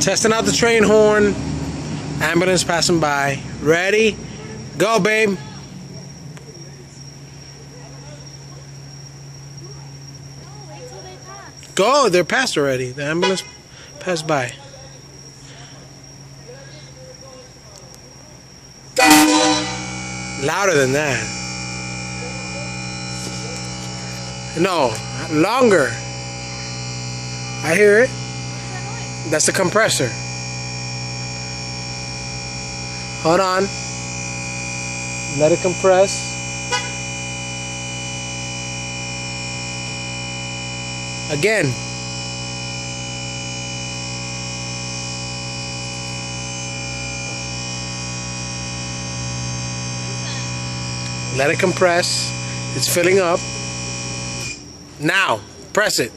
Testing out the train horn. Ambulance passing by. Ready? Go, babe. Go, they're past already. The ambulance passed by. Louder than that. No, longer. I hear it. That's the compressor. Hold on. Let it compress. Again. Let it compress. It's filling up. Now, press it.